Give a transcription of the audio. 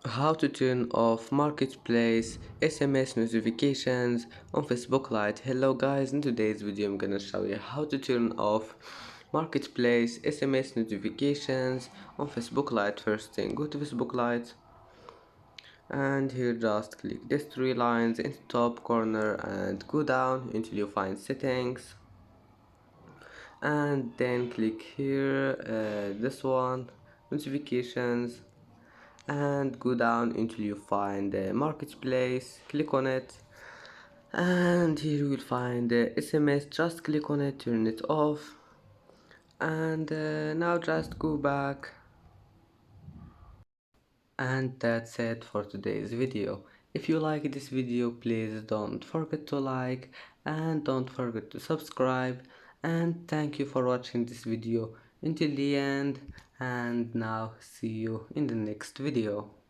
How to turn off Marketplace SMS notifications on Facebook Lite. Hello guys, in today's video I'm gonna show you how to turn off Marketplace SMS notifications on Facebook Lite. First thing, go to Facebook Lite and here just click these three lines in the top corner and go down until you find settings, and then click here this one, notifications, and go down until you find the marketplace. Click on it, and here you will find the SMS. Just click on it, turn it off, and now just go back. And that's it for today's video. If you like this video, please don't forget to like and don't forget to subscribe, and thank you for watching this video until the end, and now see you in the next video.